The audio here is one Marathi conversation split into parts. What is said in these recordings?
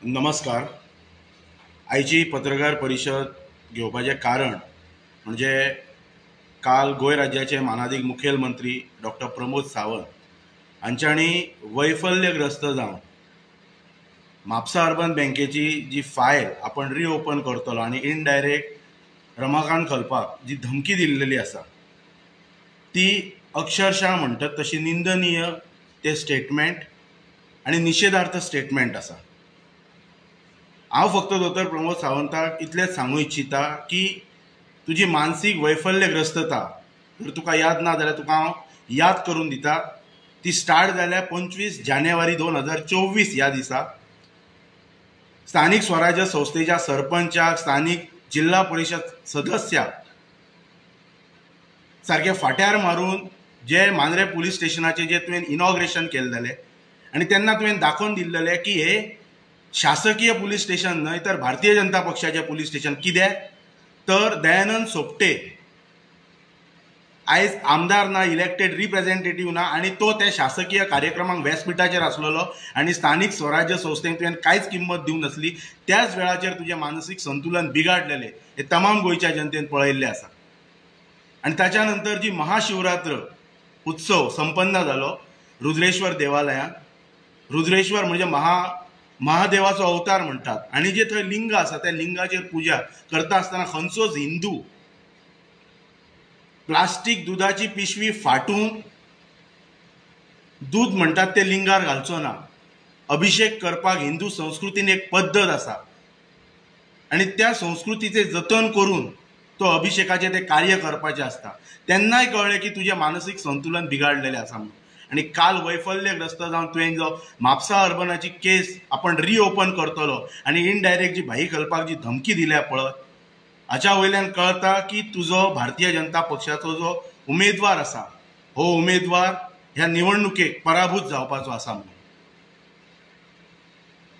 नमस्कार. आयची पत्रकार परिशद घेवपाचें कारण म्हणजे काल गोंय राज्याचे मानाधीक मुखेलमंत्री डॉक्टर प्रमोद सावंत हांच्यांनी वैफल्यग्रस्त जावन म्हापसा अर्बन बँकेची जी फायल आपण रिओपन करतलो आनी इनडायरेक्ट रमाकांत खलपाक जी धमकी दिल्लेली आसा ती अक्षरशः म्हणटात तशी निंदनीय ते स्टेटमेंट आनी निशेधार्थ स्टेटमेंट आसा. हांव फक्त दोतोर प्रमोद सावंताक इतलेंच सांगूं इच्छिता की तुजी मानसीक वैफल्यग्रस्तता जर तुका याद ना जाल्यार तुका हांव याद करून दिता. ती स्टार्ट जाल्या 25 जानेवारी 2024 ह्या दिसा स्थानीक स्वराज्य संस्थेच्या सरपंचाक, स्थानीक जिल्हा परिषद सदस्याक सारके फाट्यार मारून जे मांद्रे पुलीस स्टेशनाचे जे तुवें इनॉग्रेशन केल्लेलें आनी तेन्ना तुवें दाखोवन दिल्लेलें की हे शासकीय पुलीस स्टेशन न्हय तर भारतीय जनता पक्षाचें पुलीस स्टेशन. कित्याक तर दयानंद सोपटे आयज आमदार ना, इलेक्टेड रिप्रेझेंटेटिव्ह ना आनी तो त्या शासकीय कार्यक्रमाक व्यासपीठाचेर आसलेलो आनी स्थानीक स्वराज्य संस्थेक तुवें कांयच किंमत दिवंक नासली. त्याच वेळाचेर तुजें मानसीक संतुलन बिगाडलेलें हे तमाम गोंयच्या जनतेन पळयल्लें आसा. आनी ताच्या नंतर जी महाशिवरात्र उत्सव संपन्न जालो रुद्रेश्वर देवालयांत. रुद्रेश्वर म्हणजे महादेवाचो अवतार म्हणटात आनी जे थंय लिंग आसा त्या लिंगाचेर पुजा करता आसतना खंयचोच हिंदू प्लास्टीक दुधाची पिशवी फाटून दूध म्हणटात ते लिंगार घालचो ना. अभिषेक करपाक हिंदू संस्कृतीन एक पद्दत आसा आनी त्या संस्कृतीचे जतन करून तो अभिषेकाचे ते कार्य करपाचें आसता. तेन्नाय कळ्ळें की तुजें मानसीक संतुलन बिगाडलेलें आसा म्हणून. आनी काल वैफल्यग्रस्त जावन तुवें जो म्हापसा अर्बनाची केस आपण रिओपन करतलो आनी इनडायरेक्ट जी भाई घालपाक जी धमकी दिल्या पळय हाच्या वयल्यान कळटा की तुजो भारतीय जनता पक्षाचो जो उमेदवार आसा हो उमेदवार ह्या निवडणुकेक पराभूत जावपाचो आसा म्हणून.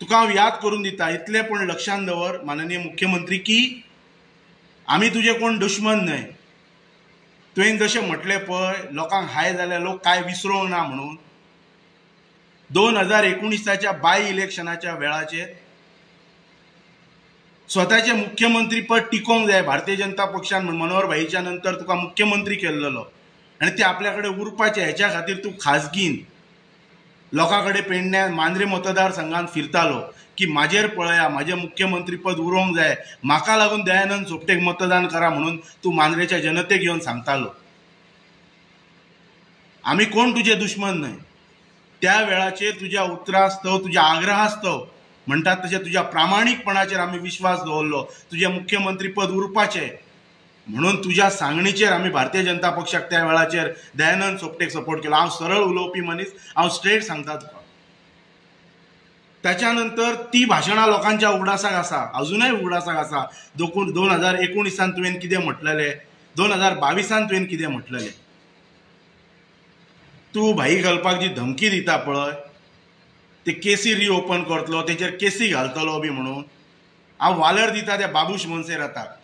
तुका हांव याद करून दिता इतलें पण लक्षांत दवर माननीय मुख्यमंत्री की आमी तुजे कोण दुश्मन न्हय. तुवें जशें म्हटलें पळय लोकांक हाय जाल्यार लोक काय विसरूंक ना म्हणून 2019च्या बाय इलेक्शनाच्या वेळाचेर स्वताचे मुख्यमंत्री पद टिकोवंक जाय. भारतीय जनता पक्षान मनोहर भाईच्या नंतर तुका मुख्यमंत्री केल्लो आनी ते आपल्या कडेन उरपाचे हेच्या खातीर तूं खाजगीन लोकां कडेन पेडण्या मांद्रे मतदारसंघात फिरतालो की म्हाजेर पळया म्हाजें मुख्यमंत्री पद उरोवंक जाय, म्हाका लागून दयानंद सोपटेक मतदान करा म्हणून तूं मांद्रेच्या जनतेक येवन सांगतालो. आमी कोण तुजे दुश्मन न्हय. त्या वेळाचेर तुज्या उतरास्तव तुज्या आग्रहास्तव म्हणटात तशें तुज्या प्रामाणीकपणाचेर आमी विश्वास दवरलो. तुजें मुख्यमंत्री पद उरपाचें म्हणून तुज्या सांगणीचेर आमी भारतीय जनता पक्षाक त्या वेळाचेर दयानंद सोपटेक सपोर्ट केलो. हांव सरळ उलोवपी मनीस, हांव स्ट्रेट सांगता तुका. त्याच्या नंतर ती भाशणां लोकांच्या उगडासाक आसा, अजुनूय उगडासाक आसा. 2019 तुवें कितें म्हटलेलें, 2022 तुवें कितें म्हटलेलें. तूं भाई घालपाक जी धमकी दिता पळय ते केसी रिओपन करतलो, तेचेर केसी घालतलो बी म्हणून हांव वालर दिता त्या बाबूश मोन्सेराताक.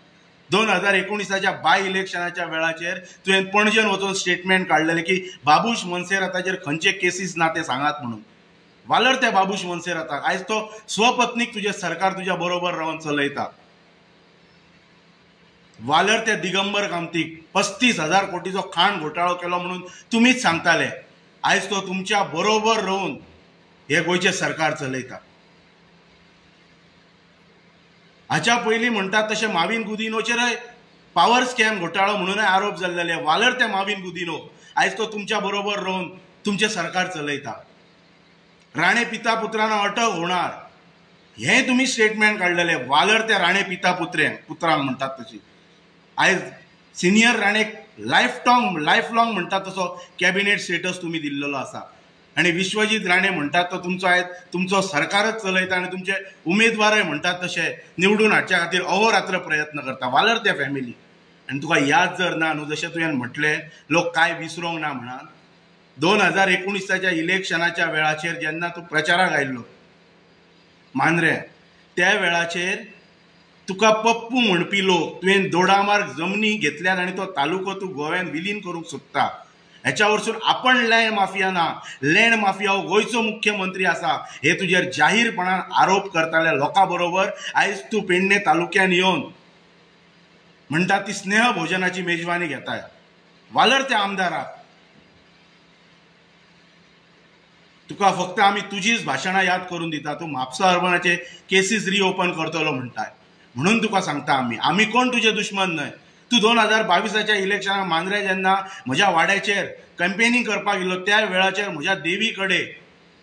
2019च्या बाय इलेक्शनाच्या वेळाचेर तुवें पणजेन वचून स्टेटमेंट काडलेलें की बाबूश मोन्सेराताचेर खंयचे केसीस ना ते सांगात म्हणून. वालर त्या बाबूश मोन्सेराताक. आयज तो स्वपत्नीक तुजें सरकार तुज्या बरोबर रावन चलयता. वालर त्या दिगंबर कामतीक 35,000 कोटीचो खाण घोटाळो केलो म्हणून तुमीच सांगताले. आयज तो तुमच्या बरोबर रावन हे गोंयचें सरकार चलयता. हाच्या पयलीं म्हणटात तशें माविन गुदिनोचेरय पावर स्कॅम घोटाळो म्हणूनय आरोप जाल्लेले. वालर त्या माविन गुदिनो आयज तो तुमच्या बरोबर रावन तुमचें सरकार चलयता. राणे पिता पुत्रांना अटक होणार हें तुमी स्टेटमेंट काडलेले. वालर त्या राणे पिता पुत्रांक म्हणटात तशी. आयज सिनियर राणेक लायफ लॉंग म्हणटात तसो कॅबिनेट स्टेटस तुमी दिल्लेलो आसा आनी विश्वजीत राणे म्हणटात तो तुमचो आयज तुमचो सरकारच चलयता आनी तुमचे उमेदवारय म्हणटात तशे निवडून हाडच्या खातीर अहोरात्र प्रयत्न करता. वालर त्या फॅमिली. आनी तुका याद जर ना न्हू जशें तुवें म्हटलें लोक काय विसरूंक ना म्हणून. 2019च्या इलेक्शनाच्या वेळाचेर जेन्ना तूं प्रचाराक आयिल्लो मांद्रे त्या वेळाचेर तुका पप्पू म्हणपी लोक तुवें दोडामार्ग जमनी घेतल्यात आनी तो तालुको तूं गोव्यान विलीन करूंक सोदता ह्याच्या वरसून आपण लँड माफिया ना, लँड माफिया हो गोयचो मुख्यमंत्री असा हे तुझेर जाहीरपणान आरोप करताल्या लोकां बरोबर आयज तू पेडणे तालुक्यान येवन म्हणटा ती स्नेह भोजनाची मेजवानी घेताय. वालर त्या आमदाराक तुका फक्त आम्ही तुझीच भाशणां याद करून दिता. तू म्हापसा अर्बनाचे केसीस रिओपन करतलो म्हणटाय म्हणून तुका सांगता आम्ही कोण तुझे दुश्मन न्हय. तू 2022च्या इलेक्शनाक मांद्रे जेन्ना म्हज्या वाड्याचेर कॅम्पेनिंग करपाक गेलो त्या वेळाचेर म्हज्या देवी कडेन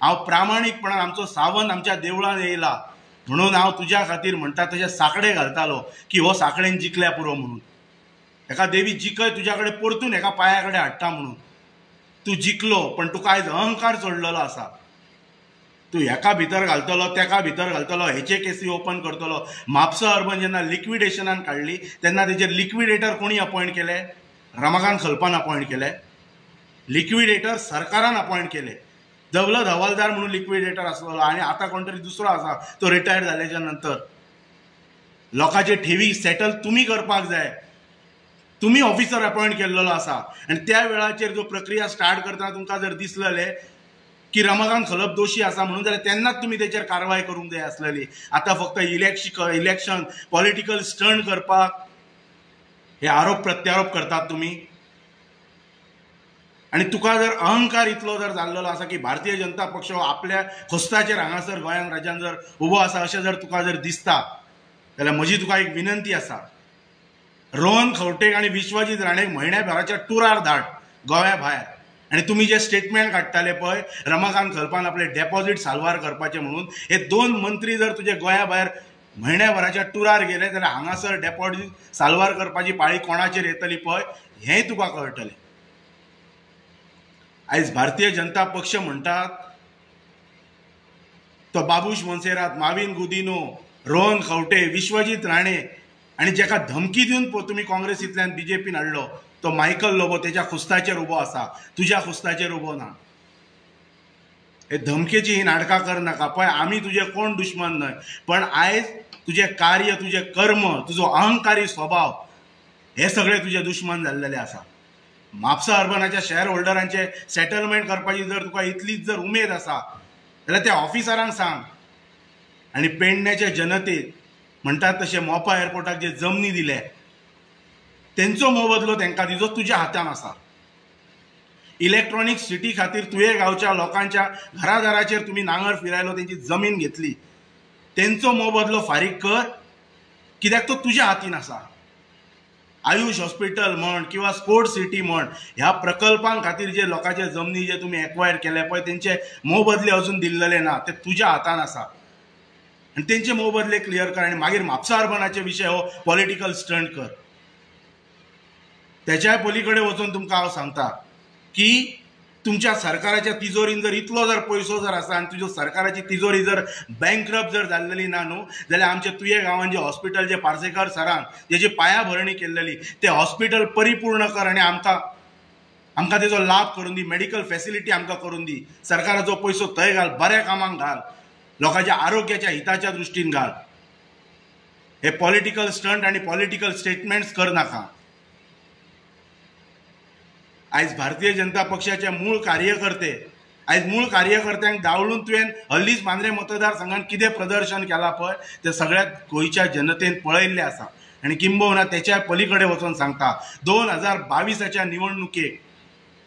हांव प्रामाणीकपणान आमचो सावंत आमच्या देवळान येयला म्हणून हांव तुज्या खातीर म्हणटा तशें साकडे घालतालो की हो साकडेन जिखल्या पुरो म्हणून. एका देवी जिखय तुज्या कडेन परतून एका पांया कडेन हाडटा म्हणून. तू जिखलो पण तुका आयज अहंकार चडलेलो आसा. तू हेका भितर घालतलो तेका भितर घालतलो हेचे केसी ओपन करतलो. म्हापसा अर्बन जेन्ना लिक्विडेशनान काडली तेन्ना तेजेर लिक्विडेटर कोणी अपॉयंट केले? रमाकांत खलपान अपॉयंट केले. लिक्विडेटर सरकारान अपॉयंट केले. दौलत हवालदार म्हणून लिक्विडेटर आसलो आणि आता कोण तरी दुसरो आसा तो रिटायर जाल्याच्या नंतर. लोकांचे ठेवी सेटल तुम्ही करपाक जाय. तुम्ही ऑफिसर अपॉयंट केल्लो आसा आणि त्या वेळाचेर जो प्रक्रिया स्टार्ट करतना तुमकां जर दिसलेले की रमाकांत खलप दोशी आसा म्हणून जाल्यार तेन्नाच तुम्ही तेचेर कारवाय करूंक जाय आसलेली. आता फक्त इलेक्शन पॉलिटिकल स्टंट करपाक हे आरोप प्रत्यारोप करतात तुम्ही. आणि तुका जर अहंकार इतलो जर जाल्लो आसा की भारतीय जनता पक्ष आपल्या खोस्ताचेर हांगासर गोंयान राज्यान जर उबो आसा अशें जर तुका जर दिसता जाल्यार म्हजी तुका एक विनंती आसा. रोहन खंवटेक आणि विश्वजीत राणेक म्हयन्याभराच्या टुरार धाड गोव्या भायर. आणि तुम्ही जे स्टेटमेंट काडटाले पळय रमाकांत खलपान आपले डेपॉझिट साल्वार करपाचे म्हणून हे 2 मंत्री जर तुझे गोंया भायर म्हयन्याभराच्या टुरार गेले जाल्यार हांगासर डेपॉझिट साल्वार करपाची पाळी कोणाचेर येतली पळय हेंय तुका कळटलें. आयज भारतीय जनता पक्ष म्हणटात तो बाबूश मोन्सेरात, माविन गुदिनो, रोहन खंवटे, विश्वजीत राणे आणि जेका धमकी दिवन तुम्ही काँग्रेसींतल्यान बीजेपीन हाडलो तो मायकल लोबो तेच्या खुस्ताचेर उबो आसा, तुज्या खुस्ताचेर उबो ना. हे धमकेची ही नाटकां कर नाका पळय. आमी तुजे कोण दुश्मन न्हय पण आयज तुझे कार्य, तुझे कर्म, तुजो अहंकारी स्वभाव हे सगळे तुझे दुश्मन जाल्लेले आसा. म्हापसा अर्बनाच्या शेअर होल्डरांचे सेटलमेंट करपाची जर तुका इतलीच जर उमेद आसा जाल्यार त्या ऑफिसरांक सांग. आणि पेडण्याच्या जनतेक म्हणटात तशें मोपा एअरपोर्टाक जे जमनी दिले तेंचो मोबदलो तेंकां दिवचो तुज्या हातान आसा. इलेक्ट्रॉनिक सिटी खातीर तुये गांवच्या लोकांच्या घरादाराचेर तुम्ही नांगर फिरायलो, तेंची जमीन घेतली, तेंचो मोबदलो फारीक कर कित्याक तो तुज्या हातीन आसा. आयुष हॉस्पिटल म्हण किंवा स्पोर्ट्स सिटी म्हण ह्या प्रकल्पां खातीर जे लोकांचे जमनी जे तुम्ही एक्वायर केले पळय तेंचे मोबदले अजून दिल्लेले ना, ते तुज्या हातान आसा. आणि तेंचे मोबदले क्लियर कर. आणि मागीर म्हापसा अर्बनाचे विशय हो पॉलिटिकल स्टंट कर. त्याच्या पलीकडे वचून तुमकां हांव सांगता की तुमच्या सरकाराच्या तिजोरीन जर इतलो जर पैसो जर आसा आणि तुज्यो सरकाराची तिजोरी जर बँकरप्ट जर जाल्लेली ना न्हू जाल्यार आमच्या तुये गांवांत जे हॉस्पिटल जे पार्सेकर सरान जेची पायाभरणी केल्लेली ते हॉस्पिटल परिपूर्ण कर आणि आमकां तेजो लाभ करून दी. मेडिकल फॅसिलिटी आमकां करून दी. सरकाराचो पैसो थंय घाल, बऱ्या कामांक घाल, लोकांच्या आरोग्याच्या हिताच्या दृश्टीन घाल. हे पॉलिटिकल स्टंट आणि पॉलिटिकल स्टेटमेंट्स कर नाका. आयज भारतीय जनता पक्षाचे मूळ कार्यकर्त्यांक डावळून तुवें हल्लीच मांद्रे मतदारसंघात कितें प्रदर्शन केला पळय ते सगळ्यात गोंयच्या जनतेन पळयल्ले आसा. आणि किंबहुना त्याच्या पलीकडे वचून सांगता 2022च्या निवडणुकेक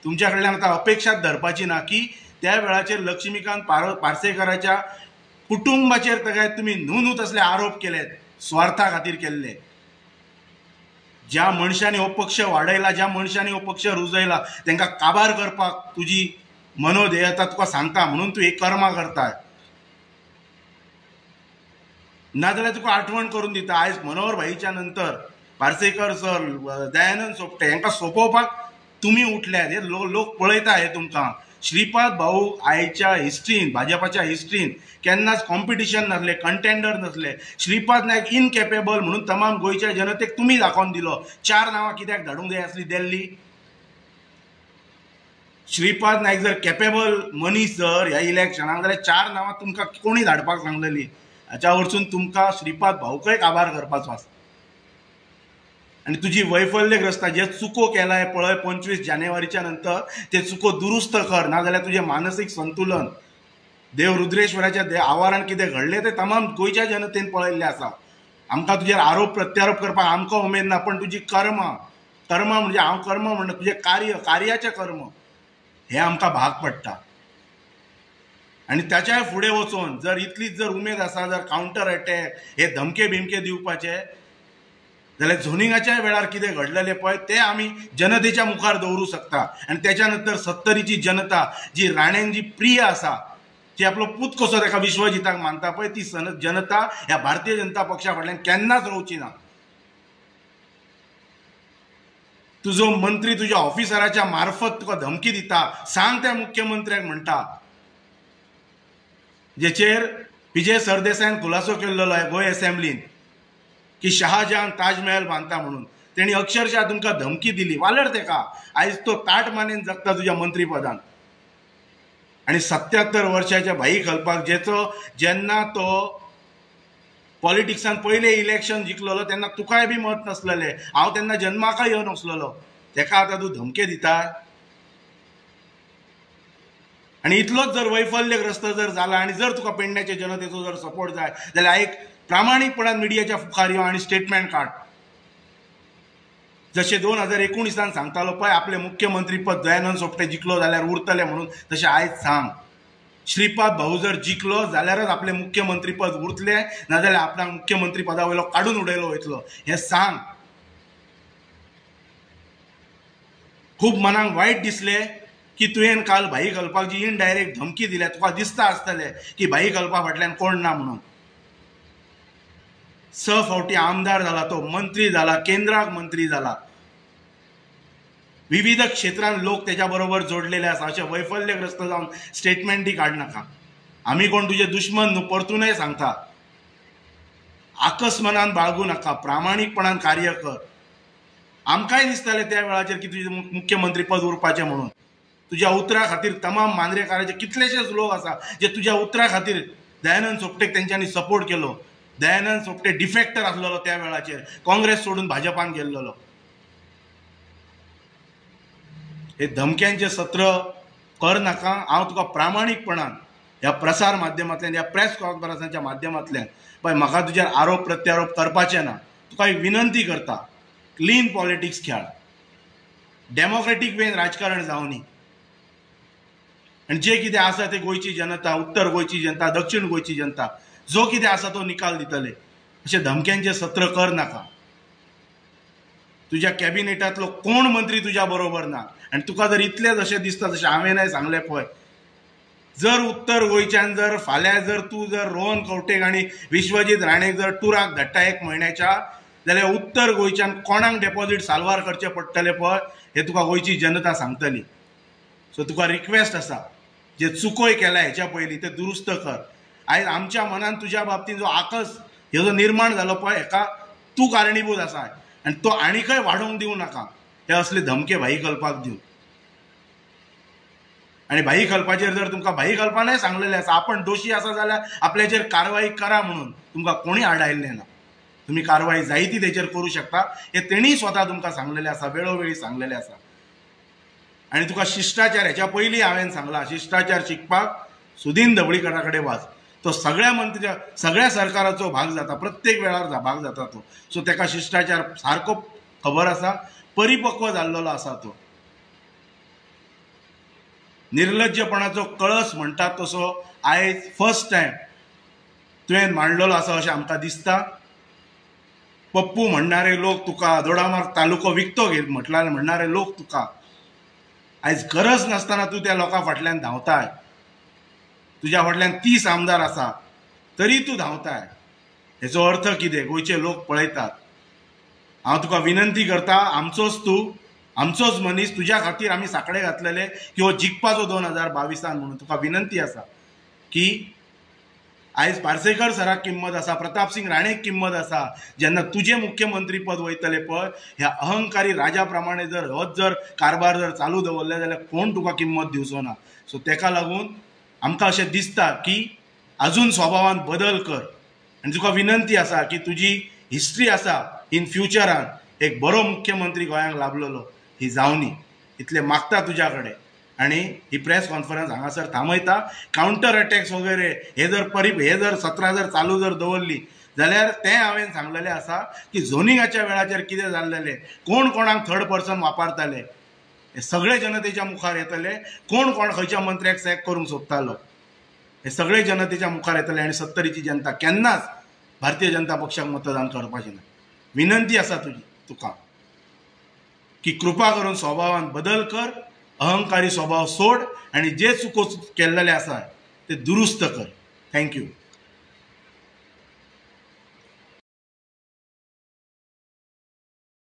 तुमच्या कडल्यान आता अपेक्षाच धरपाची ना की त्या वेळाचेर लक्ष्मीकांत पार्सेकराच्या कुटुंबाचेर तगायत तुम्ही न्हू तसले आरोप केलेत, स्वार्था खातीर केल्ले. ज्या मनशांनी हो पक्ष वाडयला, ज्या मनशांनी हो पक्ष रुजयला तांकां काबार करपाक तुजी मनोधेयता तुका सांगता म्हणून तू एक कर्मा करताय. नाजाल्यार तुका आठवण करून दिता आयज मनोहर भाईच्या नंतर पार्सेकर सर, दयानंद सोपटे हांकां सोंपोवपाक तुम्ही उठल्यात. हे लोक पळयता हे तुमकां. श्रीपाद भाऊ आयच्या हिस्ट्रीन, भाजपाच्या हिस्ट्रीन केन्नाच कॉम्पिटिशन नसले, कंटेंडर नसले. श्रीपाद नायक इनकेपेबल म्हणून तमाम गोंयच्या जनतेक तुम्ही दाखोवन दिलो. 4 नांवां कित्याक धाडूंक जाय आसली दिल्ली? श्रीपाद नायक जर केपेबल मनीस जर ह्या इलेक्शनाक जाल्यार 4 नांवां तुमकां कोणी धाडपाक सांगलेली? हाच्या वरसून तुमकां श्रीपाद भाऊकय काबार करपाचो आसा. आणि तुझी वैफल्यग्रस्त जे चुको केलाय पळय 25 जानेवारीच्या नंतर ते चुको दुरुस्त कर, नाजाल्यार तुझे मानसिक संतुलन देव रुद्रेश्वराच्या आवारान कितें घडलें ते तमाम गोंयच्या जनतेन पळयल्लें आसा. आमकां तुजेर आरोप प्रत्यारोप करपाक आमकां उमेद ना, पण तुजी कर्म म्हणजे हांव कर्म म्हणटा तुजें कार्याचें कर्म हे आमकां भाग पडटा. आणि त्याच्या फुडें वचून जर इतलीच जर उमेद आसा, जर काउंटर अटॅक हे धमके बिमके दिवपाचे, जाल्यार झोनिंगाच्या वेळार कितें घडलेलें पळय ते आमी जनतेच्या मुखार दवरूं शकता. आनी त्याच्या नंतर 70ची जनता जी राणेन जी प्रिय आसा, ती आपलो पूत कसो ताका विश्वजिताक मानता पळय, ती जनता ह्या भारतीय जनता पक्षा फाटल्यान केन्नाच रावची ना. तुजो मंत्री तुज्या ऑफिसराच्या मार्फत तुका धमकी दिता, सांग त्या मुख्यमंत्र्याक म्हणटा, जेचेर विजय सरदेसायन खुलासो केल्लो आहे गोंय असेंब्लीन की शहाजहान ताजमहल बांदता म्हणून. तेणी अक्षरशः तुमकां धमकी दिली, वालर तेका. आयज तो ताट मानेन जगता तुज्या मंत्रीपदान. आणि 77 वर्षाच्या भाई घालपाक जेन्ना तो पॉलिटिक्सान पयले इलेक्शन जिखलेलो तेन्ना तुकाय बी मत नसलेलें, हांव तेन्ना जन्माकय येवन नसलेलो. तेका आतां तूं धमके दिता. आणि इतलोच जर वैफल्यग्रस्त जर जाला आणि जर तुका पेडण्याच्या जनतेचो जर सपोर्ट जाय जाल्यार एक प्रामाणीकपणान मिडियाच्या फुखार यो आणि स्टेटमेंट काड. जशे 2019 सांगतालो पळय आपले मुख्यमंत्री पद दयानंद सोपटे जिखलो जाल्यार उरतले म्हणून, तशें आयज सांग श्रीपाद भाऊ जर जिखलो जाल्यारच आपले मुख्यमंत्री पद उरतले, नाजाल्यार आपणाक मुख्यमंत्री पदा वयलो काडून उडयलो वयतलो, हें सांग. खूब मनाक वायट दिसलें की तुवें काल भाई घालपाक जी इनडायरेक्ट धमकी दिल्या. तुका दिसता आसतलें की भाई घालपा फाटल्यान कोण ना म्हणून. 6 फावटी आमदार जाला तो, मंत्री जाला, केंद्राक मंत्री जाला, विविध क्षेत्रांत लोक त्याच्या बरोबर जोडलेले आसा. अशें वैफल्यग्रस्त जावन स्टेटमेंटी काडनाका. आमी कोण तुजे दुश्मन न्हू, परतूनय सांगता, आकस्मनान बाळगू नाका, प्रामाणीकपणान कार्य कर. आमकांय दिसतालें त्या वेळाचेर की तुजें मुख्यमंत्री पद उरपाचें म्हणून. तुज्या उतरा खातीर तमाम मांद्रेकाराचे कितलेशेच लोक आसा जे तुज्या उतरा खातीर दयानंद सोपटेक तेंच्यांनी सपोर्ट केलो. दयानंद सोपटे डिफेक्टर आसलेलो त्या वेळाचेर, काँग्रेस सोडून भाजपान गेल्लो. हे धमक्यांचे सत्र कर नाका. हांव तुका प्रामाणीकपणान ह्या प्रसार माध्यमांतल्यान, ह्या प्रेस कॉन्फरन्साच्या माध्यमांतल्यान पळय म्हाका तुजेर आरोप प्रत्यारोप करपाचें ना. तुका एक विनंती करता, क्लीन पॉलिटिक्स खेळ, डेमोक्रेटीक वेन राजकारण जावनी. आणि जे कितें आसा ते गोंयची जनता, उत्तर गोंयची जनता, दक्षिण गोंयची जनता जो कितें आसा तो निकाल दितले. अशें धमक्यांचे सत्र कर नाका. तुज्या कॅबिनेटांतलो कोण मंत्री तुज्या बरोबर ना. आनी तुका जर इतलेंच अशें दिसता जशें हांवेंनय सांगलें पळय, जर उत्तर गोंयच्यान जर फाल्यां जर तूं जर रोहन कौटेक आनी विश्वजीत राणेक जर टुराक धाडटा 1 म्हयन्याच्या, जाल्यार उत्तर गोंयच्यान कोणाक डेपॉझीट साल्वार करचें पडटलें पळय हें तुका गोंयची जनता सांगतली. सो तुका रिक्वेस्ट आसा, जे चुकोय केल्या हेच्या पयलीं ते दुरुस्त कर. आयज आमच्या मनान तुज्या बाबतींत जो आकस ह्यो जो निर्माण जालो पळय हेका तूं कारणीभूत आसा. आनी तो आनीकय वाडोवंक दिवं नाका. हे असले धमके भाई घालपाक दिवं. आनी भाई घालपाचेर जर तुमकां भाई घालपानय सांगलेलें आसा, आपण दोशी आसा जाल्यार आपल्याचेर कारवाई करा म्हणून, तुमकां कोणी आडायल्लें ना. तुम्ही कारवाई जायती तेचेर करू शकता. हे तेणी स्वता तुमकां सांगलेलें आसा, वेळोवेळी सांगलेलें आसा. आनी तुका शिश्टाचार हेच्या पयलीं हांवें सांगलां, शिश्टाचार शिकपाक सुदीन धवळीकरा कडेन वाच. तो सगळ्या सरकाराचो भाग जाता, प्रत्येक वेळार भाग जाता तो. सो तेका शिश्टाचार सारको खबर आसा, परिपक्व जाल्लो आसा तो. निर्लज्जपणाचो कळस म्हणटात तसो आयज फर्स्ट टायम तुवें मांडलेलो आसा अशें आमकां दिसता. पप्पू म्हणणारे लोक तुका, दोडामार्ग तालुको विकतो घे म्हटल्यार म्हणणारे लोक तुका. आयज गरज नासतना तूं त्या लोकां फाटल्यान धांवताय. तुज्या फाटल्यान 30 आमदार आसा तरी तूं धांवताय. हेचो अर्थ कितें? गोंयचे लोक पळयतात. हांव तुका विनंती करता, आमचोच तूं, आमचोच मनीस, तुज्या खातीर आमी साकडे घातलेले की हो जिखपाचो 2022 म्हणून. तुका विनंती आसा की आयज पार्सेकर सराक किंमत आसा, प्रताप सिंग राणेक किंमत आसा. जेन्ना तुजें मुख्यमंत्री पद वयतलें पळय, ह्या अहंकारी राजा प्रमाणे जर होच जर कारभार जर चालू दवरले जाल्यार कोण तुका किंमत दिवचो ना. सो तेका लागून आमकां अशें दिसता की अजून स्वभावान बदल कर. आनी तुका विनंती आसा की तुजी हिस्ट्री आसा इन फ्युचरान एक बरो मुख्यमंत्री गोंयांक लाभलेलो ही जावनी इतले मागता तुज्या कडेन आणि ही प्रेस कॉन्फरन्स हांगासर थांबयता. काउंटर अटॅक्स वगैरे हे जर 17 जर चालू जर दवरली जाल्यार तें हांवें सांगलेलें आसा की झोनिंगाच्या वेळाचेर कितें जाल्लेलें, कोण कोणाक थर्ड पर्सन वापरताले हे सगळे जनतेच्या मुखार येतले. कोण खंयच्या मंत्र्याक सॅक करूंक सोदतालो हे सगळे जनतेच्या मुखार येतले आणि 70ची जनता केन्नाच भारतीय जनता पक्षाक मतदान करपाचें ना. विनंती आसा तुका की कृपा करून स्वभावान बदल कर, अहंकारी स्वभाव सोड आणि जे चुको केल्लेले आसा ते दुरुस्त कर. थँक्यू.